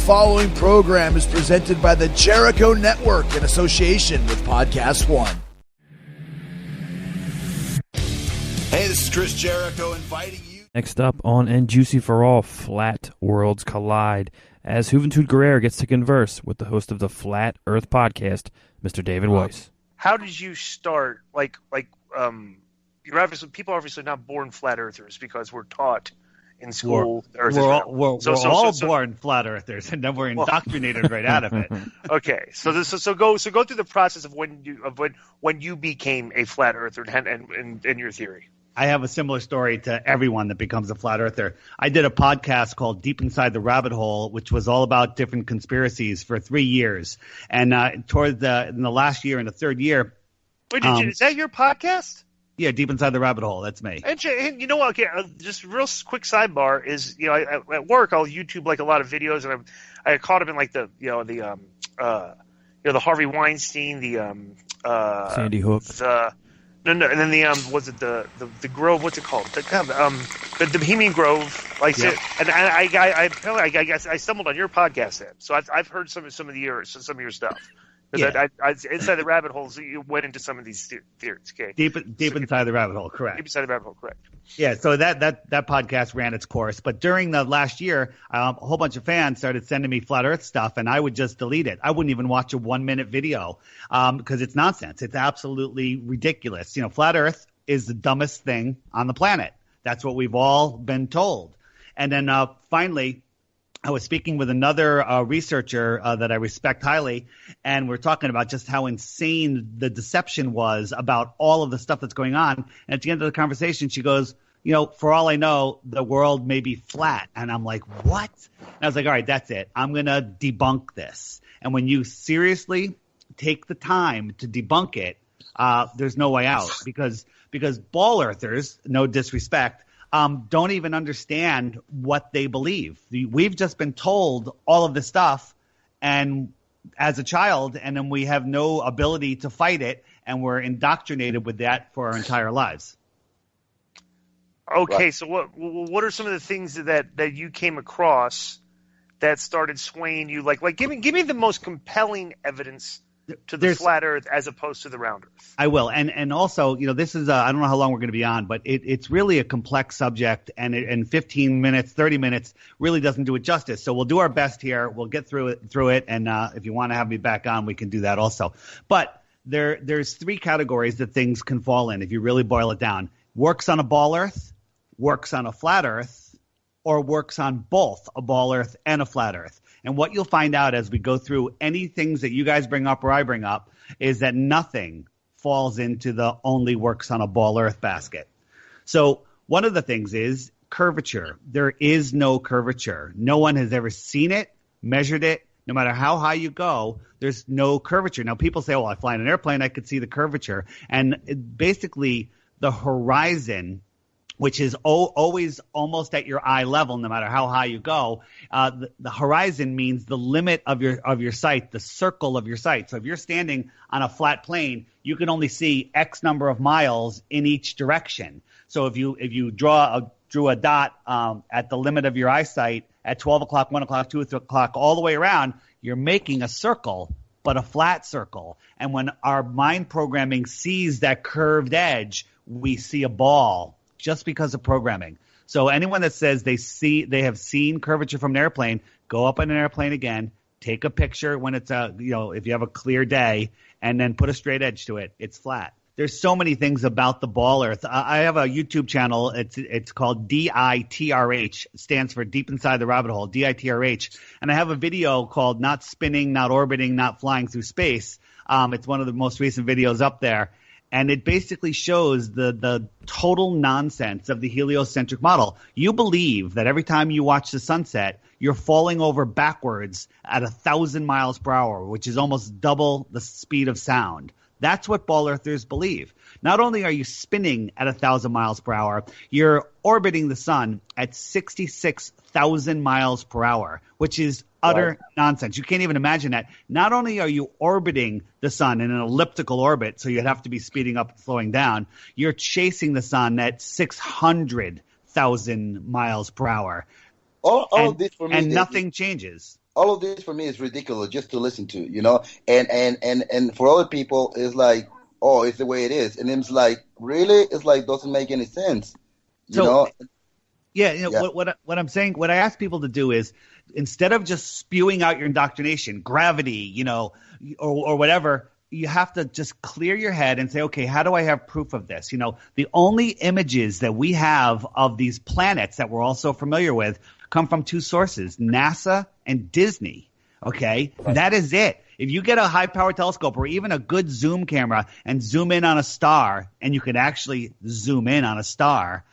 following program is presented by the Jericho Network in association with Podcast One. Hey, this is Chris Jericho inviting you. Next up on And Juicy for All, Flat Worlds Collide, as Juventud Guerrero gets to converse with the host of the Flat Earth podcast, Mr. David Weiss. How did you start? You're obviously people are obviously not born flat earthers because we're taught in school. We're all born flat earthers, and then we're indoctrinated right out of it. Okay, so go through the process of when you became a flat earther and your theory. I have a similar story to everyone that becomes a flat earther. I did a podcast called Deep Inside the Rabbit Hole, which was all about different conspiracies for 3 years. And in the last year, in the third year. Wait, is that your podcast? Yeah, Deep Inside the Rabbit Hole. That's me. And you know what? Okay, just real quick sidebar is, at work I'll YouTube like a lot of videos, and I caught him in like the Harvey Weinstein, Sandy Hook. And then was it the Grove? What's it called? The Bohemian Grove, Yeah. And I stumbled on your podcast then, so I've heard some of your stuff. Yeah. Inside the rabbit holes, you went into some of these theories. Okay, Deep inside the rabbit hole, correct? Deep inside the rabbit hole, correct. Yeah, so that podcast ran its course, but during the last year, a whole bunch of fans started sending me flat Earth stuff, and I would just delete it. I wouldn't even watch a 1-minute video because it's nonsense. It's absolutely ridiculous. Flat Earth is the dumbest thing on the planet. That's what we've all been told. And then finally, I was speaking with another researcher that I respect highly, and we're talking about just how insane the deception was about all of the stuff that's going on. And at the end of the conversation, she goes, for all I know, the world may be flat. And I'm like, what? And I was like, all right, that's it. I'm going to debunk this. And when you seriously take the time to debunk it, there's no way out because ball earthers, no disrespect, don't even understand what they believe. We've just been told all of this stuff and as a child, and then we have no ability to fight it, and we're indoctrinated with that for our entire lives. Okay, so what are some of the things that you came across that started swaying you? Like give me the most compelling evidence to the flat Earth as opposed to the round Earth. I will, and also, this is I don't know how long we're going to be on, but it's really a complex subject, and 15 minutes, 30 minutes really doesn't do it justice. So we'll do our best here. We'll get through it, and if you want to have me back on, we can do that also. But there's 3 categories that things can fall in if you really boil it down: works on a ball Earth, works on a flat Earth, or works on both a ball Earth and a flat Earth. And what you'll find out as we go through any things that you guys bring up or I bring up is that nothing falls into the only works on a ball Earth basket. So one of the things is curvature. There is no curvature. No one has ever seen it, measured it. No matter how high you go, there's no curvature. Now, people say, I fly in an airplane, I could see the curvature. And basically the horizon, which is always almost at your eye level, no matter how high you go. The horizon means the limit of your sight, the circle of your sight. So if you're standing on a flat plane, you can only see X number of miles in each direction. So if you drew a dot at the limit of your eyesight at 12 o'clock, 1 o'clock, 2 o'clock, all the way around, you're making a circle, but a flat circle. And when our mind programming sees that curved edge, we see a ball. Just because of programming. So anyone that says they have seen curvature from an airplane, go up on an airplane again, take a picture when it's if you have a clear day, and then put a straight edge to it. It's flat. There's so many things about the ball Earth. I have a YouTube channel. It's called DITRH. It stands for Deep Inside the Rabbit Hole. DITRH. And I have a video called Not Spinning, Not Orbiting, Not Flying Through Space. It's one of the most recent videos up there. And it basically shows the total nonsense of the heliocentric model. You believe that every time you watch the sunset, you're falling over backwards at 1,000 miles per hour, which is almost double the speed of sound. That's what ball earthers believe. Not only are you spinning at 1,000 miles per hour, you're orbiting the sun at 66,000 miles per hour, which is utter nonsense. You can't even imagine that. Not only are you orbiting the sun in an elliptical orbit, so you'd have to be speeding up and slowing down, you're chasing the sun at 600,000 miles per hour. All this for me, and nothing changes. all of this for me is ridiculous just to listen to, and for other people it's like, oh, it's the way it is, and it's like, really, it's like doesn't make any sense, you know. Yeah, what I'm saying, what I ask people to do is, instead of just spewing out your indoctrination, gravity, or whatever, you have to just clear your head and say, okay, how do I have proof of this? The only images that we have of these planets that we're all so familiar with come from two sources, NASA and Disney. Okay, that is it. If you get a high-powered telescope or even a good zoom camera and zoom in on a star, and you can actually zoom in on a star,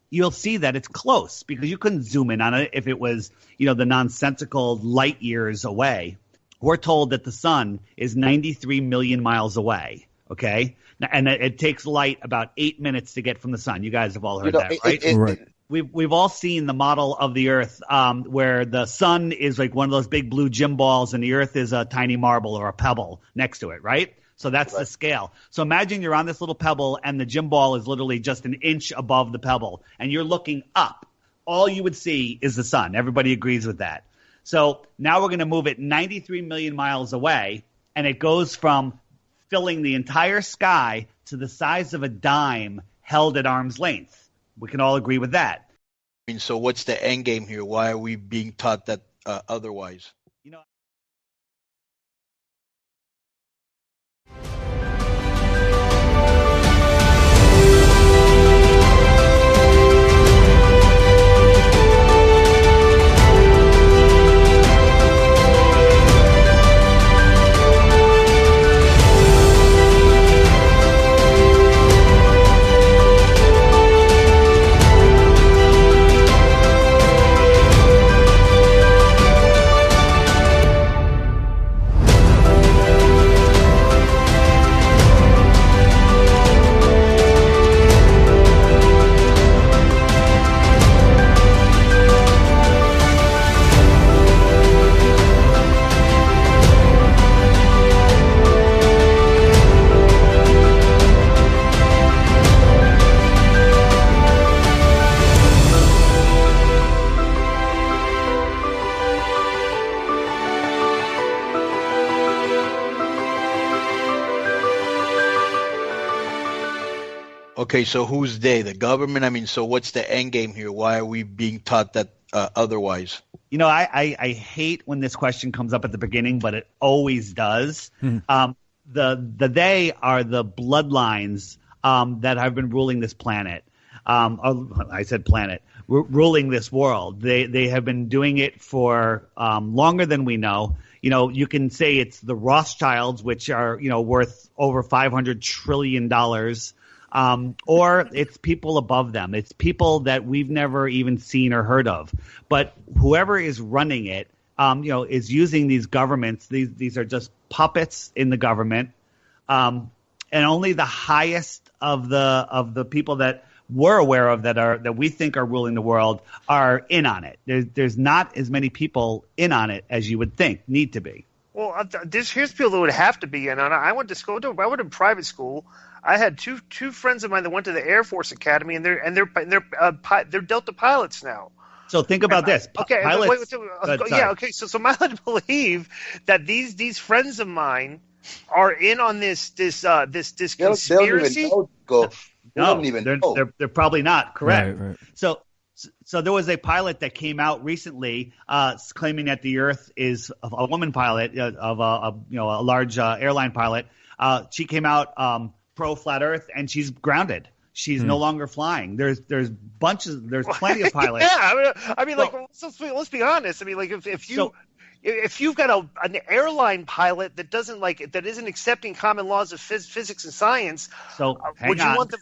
you'll see that it's close, because you couldn't zoom in on it if it was, the nonsensical light years away. We're told that the sun is 93 million miles away, okay? And it takes light about 8 minutes to get from the sun. You guys have all heard that, right? Right. We've all seen the model of the Earth where the sun is like one of those big blue gym balls and the Earth is a tiny marble or a pebble next to it, right? So that's the scale. So imagine you're on this little pebble and the gym ball is literally just an inch above the pebble, and you're looking up. All you would see is the sun. Everybody agrees with that. So now we're going to move it 93 million miles away, and it goes from filling the entire sky to the size of a dime held at arm's length. We can all agree with that. So what's the end game here? Why are we being taught that otherwise? Okay, so who's they? The government? So what's the end game here? Why are we being taught that otherwise? I hate when this question comes up at the beginning, but it always does. The they are the bloodlines that have been ruling this planet. I said planet, ruling this world. They have been doing it for longer than we know. You can say it's the Rothschilds, which are worth over $500 trillion. Or it's people above them. It's people that we've never even seen or heard of. But whoever is running it, is using these governments. These are just puppets in the government, and only the highest of the people that we're aware of that we think are ruling the world are in on it. There's not as many people in on it as you would think need to be. Well, here's people that would have to be in on it. I went to private school. I had two friends of mine that went to the Air Force Academy, and they're Delta pilots now. So think about this. Okay, pilots, okay. So I'm led to believe that these friends of mine are in on this conspiracy. They don't even know. They're probably not correct. Right. So there was a pilot that came out recently claiming that the Earth is a woman pilot of a large airline pilot. She came out pro flat Earth, and she's grounded. She's no longer flying. There's plenty of pilots. Yeah, let's be honest. If you've got an airline pilot that isn't accepting common laws of physics and science, so would you want them?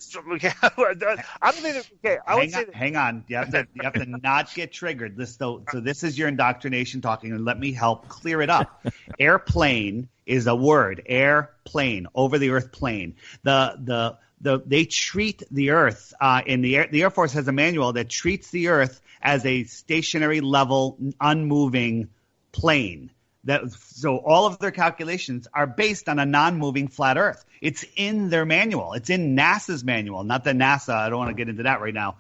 I don't think. Okay, I would say. Hang on. You have to not get triggered. So this is your indoctrination talking, and let me help clear it up. Airplane is a word. Airplane, over the earth plane. They treat the Earth the Air Force has a manual that treats the Earth as a stationary level, unmoving plane. So all of their calculations are based on a non-moving flat Earth. It's in their manual. It's in NASA's manual. Not that NASA, I don't want to get into that right now,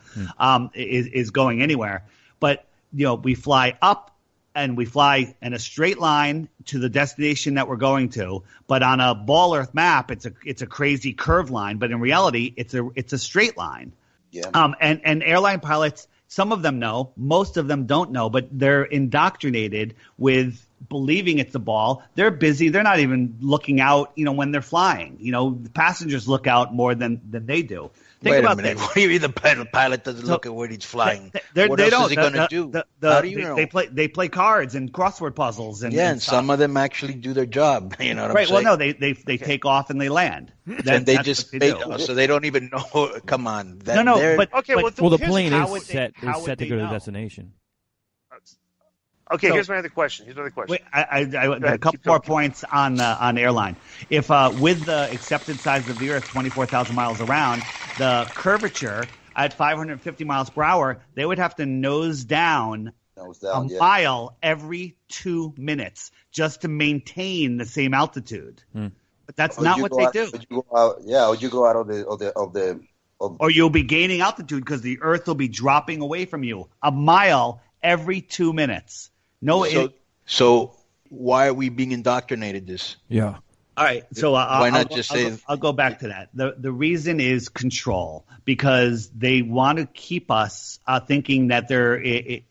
is going anywhere. But we fly up and we fly in a straight line to the destination that we're going to. But on a ball Earth map, it's a crazy curved line. But in reality, it's a straight line. Yeah. And airline pilots, some of them know, most of them don't know, but they're indoctrinated with believing it's a ball. They're busy. They're not even looking out, when they're flying. The passengers look out more than they do. Wait a minute. What do you mean the pilot doesn't look at where he's flying? What else is he going to do? How do you know? They play cards and crossword puzzles. And some of them actually do their job. You know what I'm saying? Well, no, they take off and they land. And they just so they don't even know. Come on. But the plane is set to go to the destination. Okay, here's my other question. Wait, I a couple more points on airline. If with the accepted size of the Earth, 24,000 miles around, the curvature at 550 miles per hour, they would have to nose down a mile every 2 minutes just to maintain the same altitude. But that's not what they do. Or you go out of the. Or you'll be gaining altitude because the Earth will be dropping away from you a mile every 2 minutes. So why are we being indoctrinated this? Yeah. All right. So why not just say? I'll go back to that. The reason is control, because they want to keep us thinking that they're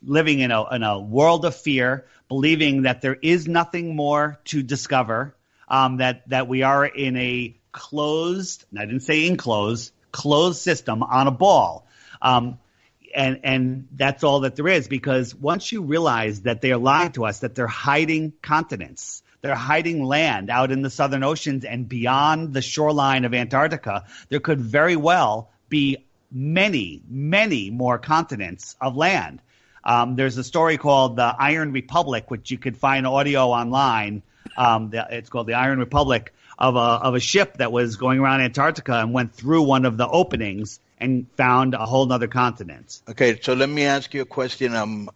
living in a world of fear, believing that there is nothing more to discover, that we are in a closed, and I didn't say enclosed, closed system on a ball. And that's all that there is, because once you realize that they are lying to us, that they're hiding continents, they're hiding land out in the southern oceans and beyond the shoreline of Antarctica, there could very well be many, many more continents of land. There's a story called the Iron Republic, which you could find audio online. It's called the Iron Republic, of a ship that was going around Antarctica and went through one of the openings and found a whole other continent. Okay, so let me ask you a question. Who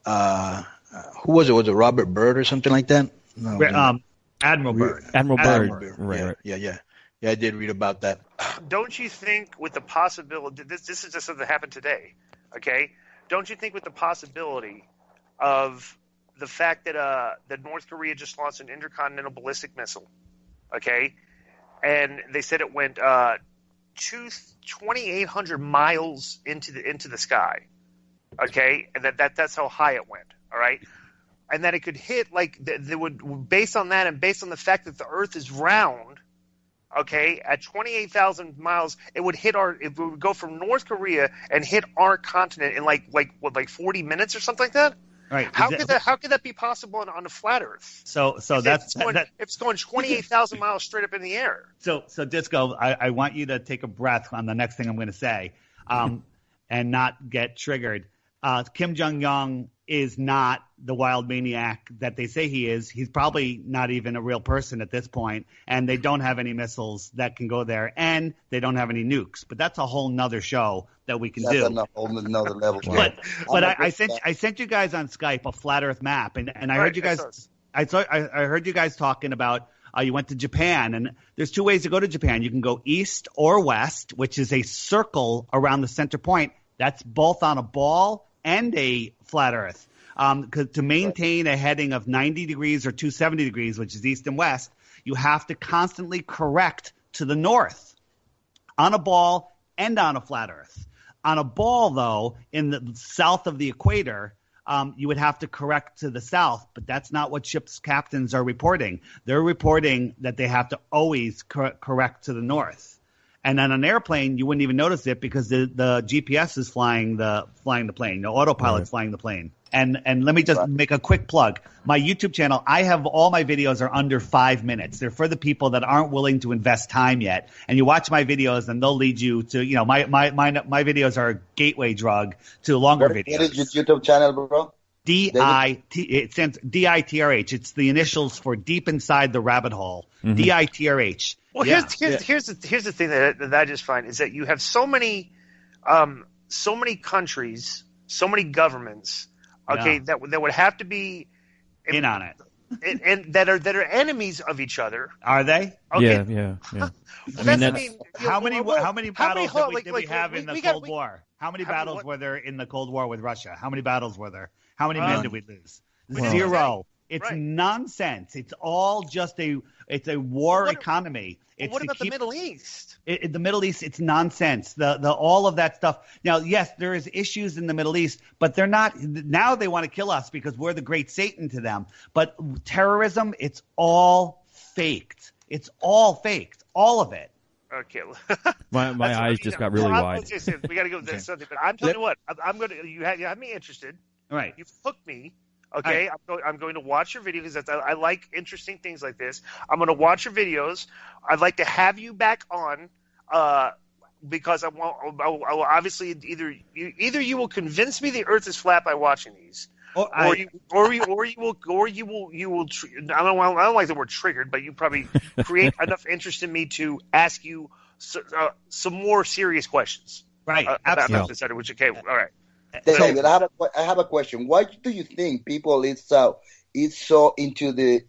was it? Was it Robert Byrd or something like that? No, Admiral Byrd. Admiral Byrd. Right. Yeah, I did read about that. Don't you think with the possibility, this is just something that happened today, okay? Don't you think with the possibility of the fact that North Korea just launched an intercontinental ballistic missile, okay, and they said it went 2,800 miles into the sky, okay, and that's how high it went, all right, and that it could hit they would, based on that and based on the fact that the Earth is round, okay, at 28,000 miles, it would go from North Korea and hit our continent in like 40 minutes or something like that. Right. How could that be possible on a flat Earth? So if it's going 28,000 miles straight up in the air. So Disco, I want you to take a breath on the next thing I'm going to say, and not get triggered. Kim Jong-un is not the wild maniac that they say he is. He's probably not even a real person at this point, and they don't have any missiles that can go there, and they don't have any nukes. But that's a whole nother show that we can do. That's a whole nother level. But I sent you guys on Skype a flat Earth map, and I heard you guys. I heard you guys talking about you went to Japan, and there's two ways to go to Japan. You can go east or west, which is a circle around the center point. That's both on a ball and a flat Earth. To maintain a heading of 90 degrees or 270 degrees, which is east and west, you have to constantly correct to the north on a ball and on a flat Earth. On a ball, though, in the south of the equator, you would have to correct to the south, but that's not what ships' captains are reporting. They're reporting that they have to always correct to the north. And on an airplane, you wouldn't even notice it because the GPS is flying the plane. The autopilot's flying the plane. And let me just make a quick plug. My YouTube channel, I have all my videos are under 5 minutes. They're for the people that aren't willing to invest time yet. And you watch my videos, and they'll lead you to, my videos are a gateway drug to longer videos. What is your YouTube channel, bro? It stands DITRH. It's the initials for Deep Inside the Rabbit Hole. Mm-hmm. DITRH. Well, here's the thing that I just find is that you have so many countries, so many governments, okay, that would have to be in on it, and that are enemies of each other. Are they? Okay. Yeah. How many battles did we have in the Cold War? How many battles were there in the Cold War with Russia? How many battles were there? How many men did we lose? Zero. It's Right. nonsense. It's all just it's a war economy. It's what about the Middle East? The Middle East, it's nonsense. The all of that stuff. Now, yes, there is issues in the Middle East, but they're not. Now they want to kill us because we're the great Satan to them. But terrorism, it's all faked. It's all faked. All of it. Okay. My eyes just got really wide. We got to go with something, but I'm telling you what, I'm going to. You have me interested. All right. You've hooked me. Okay, I'm going to watch your videos because I like interesting things like this. I'm going to watch your videos. I'd like to have you back on because I will obviously either you will convince me the Earth is flat by watching these, or you will. I don't like the word triggered, but you probably create enough interest in me to ask you some more serious questions. Right. About Absolutely. this, which okay, all right. David, I have a question. Why do you think people is so into this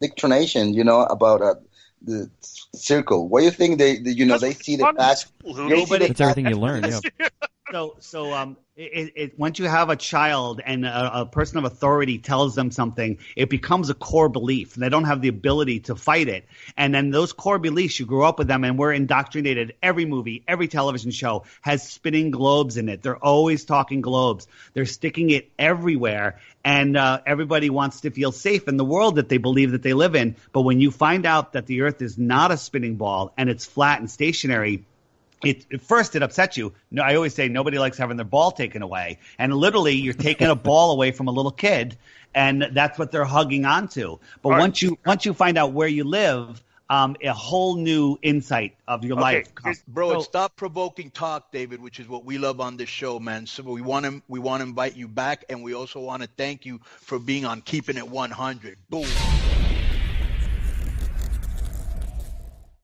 indoctrination? About the circle. Why do you think they see the fact? That's everything you learn. Yeah. So once you have a child and a person of authority tells them something, it becomes a core belief. And they don't have the ability to fight it. And then those core beliefs, you grow up with them, and we're indoctrinated. Every movie, every television show has spinning globes in it. They're always talking globes. They're sticking it everywhere. And everybody wants to feel safe in the world that they believe that they live in. But when you find out that the Earth is not a spinning ball and it's flat and stationary, at first it upsets you. No, I always say nobody likes having their ball taken away. And literally you're taking a ball away from a little kid, and that's what they're hugging onto. But once you find out where you live, a whole new insight of your life comes. Bro, it's thought-provoking talk, David, which is what we love on this show, man. So we want to invite you back, and we also want to thank you for being on Keeping It 100. Boom.